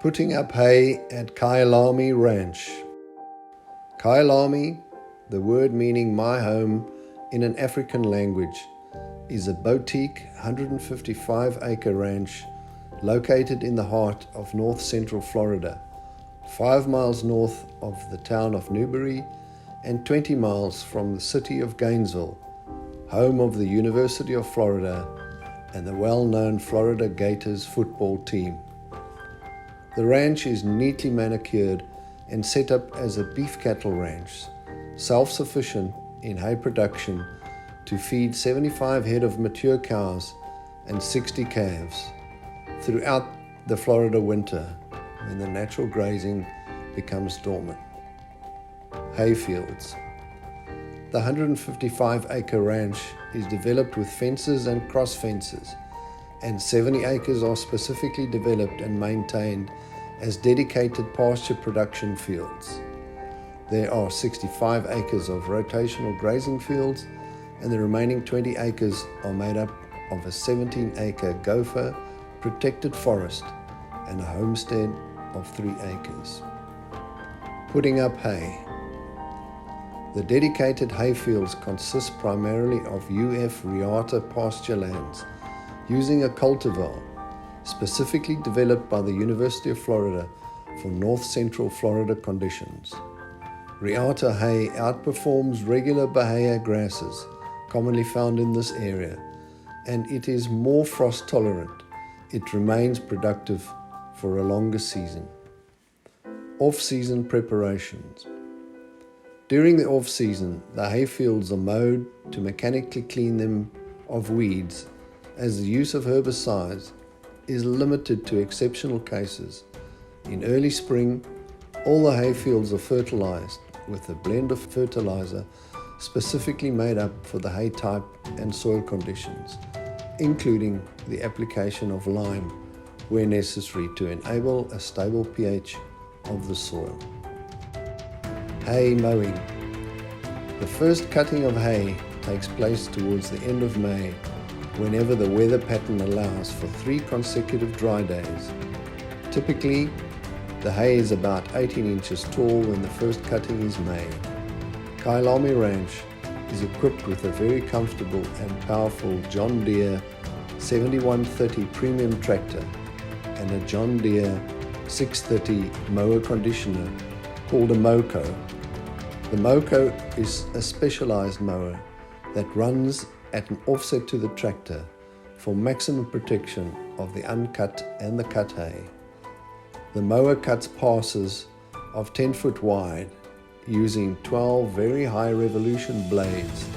Putting up hay at Kayalami Ranch. Kayalami, the word meaning my home in an African language, is a boutique 155-acre ranch located in the heart of north central Florida, 5 miles north of the town of Newberry and 20 miles from the city of Gainesville, home of the University of Florida and the well-known Florida Gators football team. The ranch is neatly manicured and set up as a beef cattle ranch, self-sufficient in hay production to feed 75 head of mature cows and 60 calves throughout the Florida winter when the natural grazing becomes dormant. Hayfields. The 155-acre ranch is developed with fences and cross fences, and 70 acres are specifically developed and maintained as dedicated pasture production fields. There are 65 acres of rotational grazing fields, and the remaining 20 acres are made up of a 17-acre gopher protected forest and a homestead of 3 acres. Putting up hay. The dedicated hayfields consist primarily of UF Reata pasture lands using a cultivar specifically developed by the University of Florida for north central Florida conditions. Reata hay outperforms regular bahia grasses commonly found in this area, and it is more frost tolerant. It remains productive for a longer season. Off-season preparations. During the off-season, the hayfields are mowed to mechanically clean them of weeds, as the use of herbicides is limited to exceptional cases. In early spring, all the hayfields are fertilized with a blend of fertilizer specifically made up for the hay type and soil conditions, including the application of lime where necessary to enable a stable pH of the soil. Hay mowing. The first cutting of hay takes place towards the end of May, whenever the weather pattern allows for 3 consecutive dry days. Typically, the hay is about 18 inches tall when the first cutting is made. Kayalami Ranch is equipped with a very comfortable and powerful John Deere 7130 premium tractor and a John Deere 630 mower conditioner called a Moco. The Moco is a specialized mower that runs at an offset to the tractor for maximum protection of the uncut and the cut hay. The mower cuts passes of 10 foot wide using 12 very high revolution blades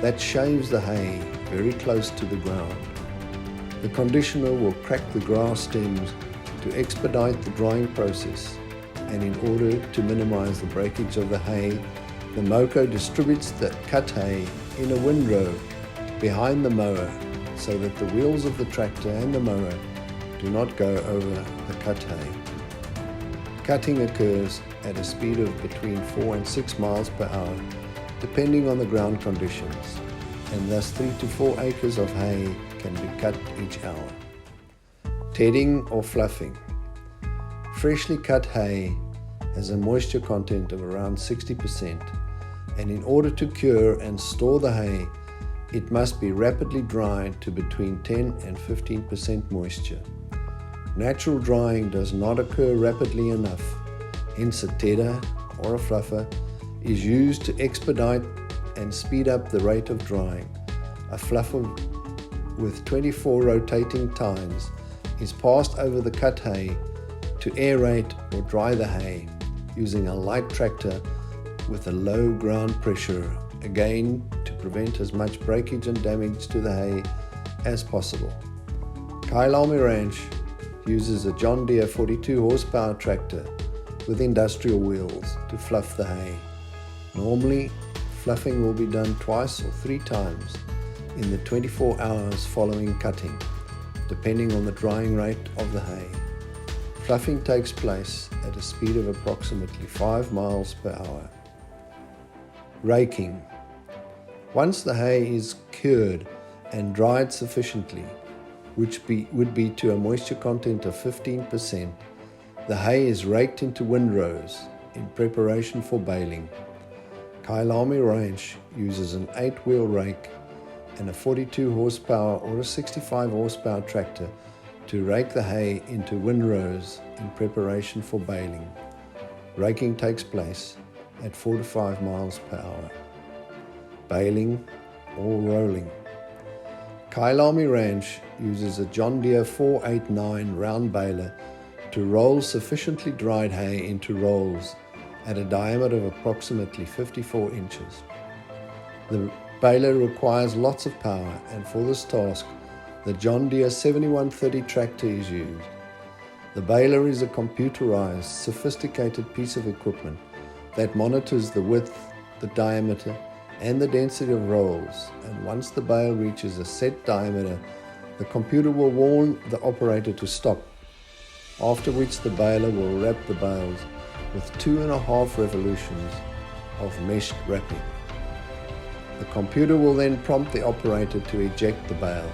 that shaves the hay very close to the ground. The conditioner will crack the grass stems to expedite the drying process, and in order to minimize the breakage of the hay, the Moco distributes the cut hay in a windrow behind the mower so that the wheels of the tractor and the mower do not go over the cut hay. Cutting occurs at a speed of between 4 and 6 miles per hour, depending on the ground conditions, and thus 3 to 4 acres of hay can be cut each hour. Tedding or fluffing. Freshly cut hay has a moisture content of around 60%, and in order to cure and store the hay, it must be rapidly dried to between 10 and 15% moisture. Natural drying does not occur rapidly enough, hence a tedder or a fluffer is used to expedite and speed up the rate of drying. A fluffer with 24 rotating tines is passed over the cut hay to aerate or dry the hay using a light tractor with a low ground pressure, again to prevent as much breakage and damage to the hay as possible. Kayalami Ranch uses a John Deere 42 horsepower tractor with industrial wheels to fluff the hay. Normally, fluffing will be done twice or 3 times in the 24 hours following cutting, depending on the drying rate of the hay. Fluffing takes place at a speed of approximately 5 miles per hour. Raking. Once the hay is cured and dried sufficiently, which would be to a moisture content of 15%, The hay is raked into windrows in preparation for baling. Kayalami Ranch uses an 8-wheel rake and a 42 horsepower or a 65 horsepower tractor to rake the hay into windrows in preparation for baling. Raking takes place at 4 to 5 miles per hour. Baling or rolling. Kayalami Ranch uses a John Deere 489 round baler to roll sufficiently dried hay into rolls at a diameter of approximately 54 inches. The baler requires lots of power, and for this task, the John Deere 7130 tractor is used. The baler is a computerized, sophisticated piece of equipment that monitors the width, the diameter, and the density of rolls, and once the bale reaches a set diameter, the computer will warn the operator to stop, after which the baler will wrap the bales with 2.5 revolutions of meshed wrapping. The computer will then prompt the operator to eject the bale.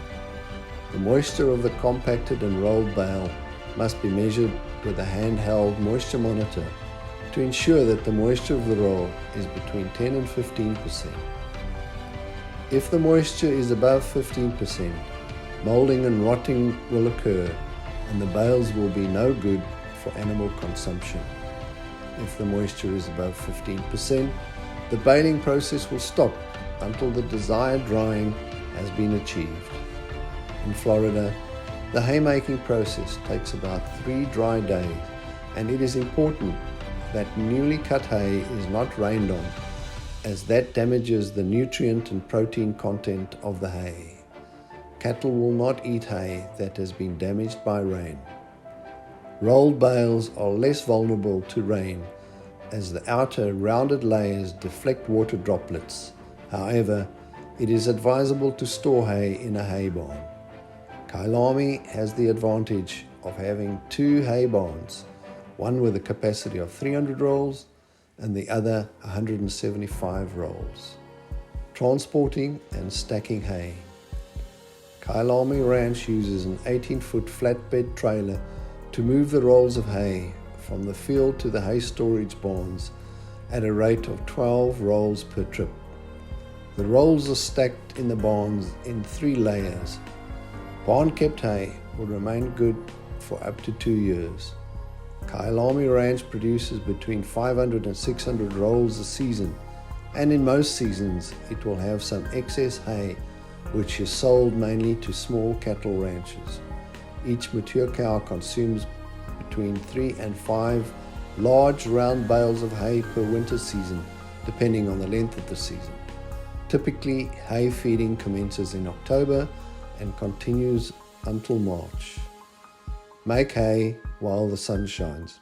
The moisture of the compacted and rolled bale must be measured with a handheld moisture monitor to ensure that the moisture of the roll is between 10 and 15%. If the moisture is above 15%, molding and rotting will occur and the bales will be no good for animal consumption. If the moisture is above 15%, the baling process will stop until the desired drying has been achieved. In Florida, the haymaking process takes about 3 dry days, and it is important that newly cut hay is not rained on, as that damages the nutrient and protein content of the hay. Cattle will not eat hay that has been damaged by rain. Rolled bales are less vulnerable to rain, as the outer rounded layers deflect water droplets. However, it is advisable to store hay in a hay barn. Kayalami has the advantage of having 2 hay barns, one with a capacity of 300 rolls and the other 175 rolls. Transporting and stacking hay. Kayalami Ranch uses an 18-foot flatbed trailer to move the rolls of hay from the field to the hay storage barns at a rate of 12 rolls per trip. The rolls are stacked in the barns in 3 layers. Barn-kept hay will remain good for up to 2 years. Kayalami Ranch produces between 500 and 600 rolls a season, and in most seasons it will have some excess hay which is sold mainly to small cattle ranches. Each mature cow consumes between 3 and 5 large round bales of hay per winter season, depending on the length of the season. Typically, hay feeding commences in October and continues until March. Make hay while the sun shines.